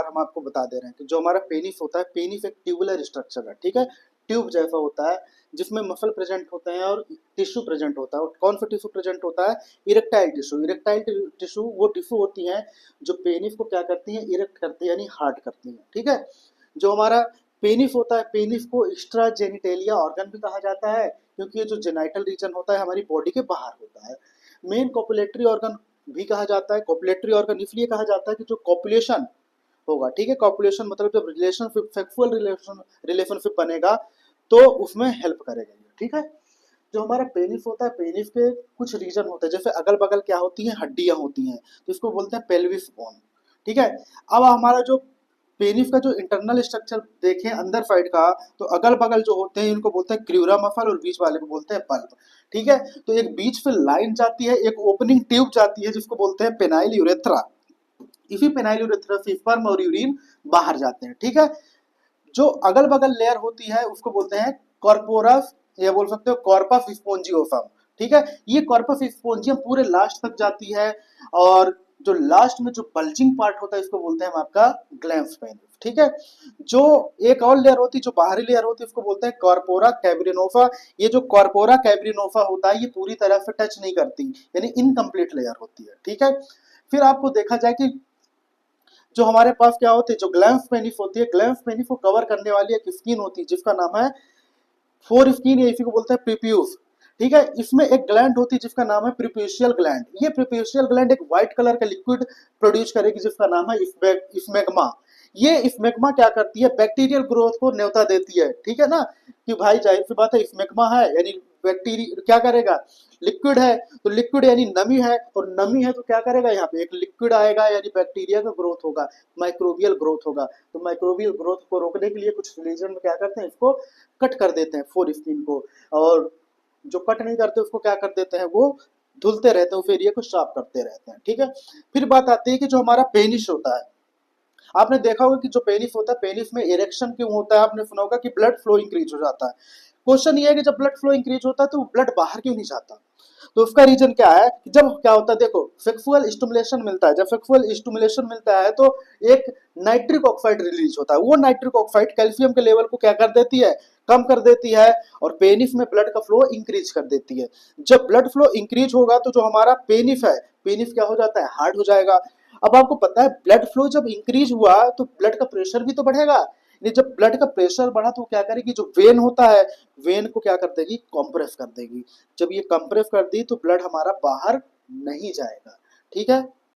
बार हम आपको बता दे रहे हैं कि जो हमारा पेनिस होता है, पेनिस एक ट्यूबुलर स्ट्रक्चर है, ठीक है, ट्यूब जैसा होता है जिसमें मसल प्रेजेंट होते हैं और टिश्यू प्रेजेंट होता है। और कौन सा टिश्यू प्रेजेंट होता है? Erectile tissue. इरेक्टाइल टिश्यू वो टिश्यू होती हैं जो पेनिस को क्या करती हैं? इरेक्ट करती है, यानी हार्ड करती हैं, ठीक है। जो हमारा पेनिस होता है, पेनिस को एक्स्ट्रा जेनिटेलिया ऑर्गन भी कहा जाता है, क्योंकि ये जो जेनाइटल रीजन होता है हमारी बॉडी के बाहर होता है। मेन कॉपुलेटरी ऑर्गन भी कहा जाता है। कॉपुलेटरी ऑर्गन इसलिए कहा जाता है कि जो कॉपुलेशन होगा, ठीक है, कॉपुलेशन मतलब जब रिलेशनशिप, सेक्सुअल रिलेशनशिप बनेगा तो उसमें हेल्प करेगा ये, ठीक है। जो हमारा पेनिस होता है, पेनिस के कुछ रीजन होते हैं, जैसे अगल बगल क्या होती हैं? हड्डियां होती हैं, तो इसको बोलते हैं पेल्विस बोन, ठीक है। अब हमारा जो पेनिस का जो इंटरनल स्ट्रक्चर देखें अंदर साइड का, तो अगल बगल जो होते हैं इनको बोलते हैं क्रूरा मसल और बीच वाले को बोलते हैं पल्प, ठीक है। तो एक बीच पे लाइन जाती है, एक ओपनिंग ट्यूब जाती है जिसको बोलते हैं पेनाइल यूरेथ्रा। इसी पेनाइल यूरेथ्रा से स्पर्म और यूरिन बाहर जाते हैं, ठीक है। जो अगल बगल लेयर होती है उसको बोलते हैं कॉर्पोरस, या बोल सकते हो कॉर्पस स्पोंजियोसम, ठीक है। ये कॉर्पस स्पोंजियम पूरे लास्ट तक जाती है, और जो लास्ट में जो बल्जिंग पार्ट होता है इसको बोलते हैं हम आपका ग्लैंस पेनिस, ठीक है। जो एक और लेयर होती है, जो बाहरी लेयर होती है, उसको बोलते हैं कॉर्पोरा कैब्रिनोसा। ये जो कॉर्पोरा कैब्रिनोसा होता है ये पूरी तरह से टच नहीं करती, यानी इनकम्प्लीट लेयर होती है, ठीक है। फिर आपको देखा जाए कि जो हमारे पास क्या होती है, जो ग्लैंस पेनिस होती है, ग्लैंस पेनिस को कवर करने वाली एक स्किन होती है जिसका नाम है फोर स्किन, या इसी को बोलते हैं प्रीप्यूस, ठीक है। इसमें एक ग्लैंड होती है जिसका नाम है प्रीप्यूशियल ग्लैंड। ये प्रीप्यूशियल ग्लैंड एक व्हाइट कलर का लिक्विड प्रोड्यूस करेगी जिसका नाम है स्मेग्मा। ये स्मेग्मा क्या करती है? बैक्टीरियल ग्रोथ को न्योता देती है, ठीक है ना, कि भाई जाहिर सी बात है स्मेग्मा है यानी बैक्टीरिया क्या करेगा? लिक्विड है, तो लिक्विड यानी नमी है, और नमी है तो क्या करेगा? यहाँ पे एक लिक्विड आएगा यानी बैक्टीरिया का ग्रोथ होगा, माइक्रोबियल ग्रोथ होगा। तो माइक्रोबियल ग्रोथ को रोकने के लिए कुछ रिलीजन में क्या करते हैं? इसको कट कर देते हैं फोर स्किन को, और जो कट नहीं करते उसको क्या कर देते हैं? वो धुलते रहते हैं, उस एरिया को साफ करते रहते हैं, ठीक है। फिर बात आती है कि जो हमारा पेनिस होता है, आपने देखा होगा कि जो पेनिस होता है, पेनिस में इरेक्शन क्यों होता है? आपने सुना होगा कि ब्लड फ्लो इंक्रीज हो जाता है। क्वेश्चन ये है कि जब ब्लड फ्लो इंक्रीज होता है तो ब्लड बाहर क्यों नहीं जाता? तो उसका रीजन क्या है कि जब क्या होता है, देखो सेक्सुअल स्टिमुलेशन मिलता है, जब सेक्सुअल स्टिमुलेशन मिलता है तो एक नाइट्रिक ऑक्साइड रिलीज होता है। वो नाइट्रिक ऑक्साइड कैल्शियम के लेवल को क्या कर देती है? कम कर देती है, और पेनिस में ब्लड का फ्लो इंक्रीज कर देती है। जब ब्लड फ्लो इंक्रीज होगा तो जो हमारा पेनिस है, पेनिस क्या हो जाता है? हार्ड हो जाएगा। अब आपको पता है ब्लड फ्लो जब इंक्रीज हुआ तो ब्लड का प्रेशर भी तो बढ़ेगा। नहीं, जब ब्लड का प्रेशर बढ़ा तो क्या करेगी? जो वेन होता है, वेन को क्या कर देगी? कंप्रेस कर देगी। जब ये कंप्रेस कर दी तो ब्लड हमारा बाहर नहीं जाएगा, ठीक है।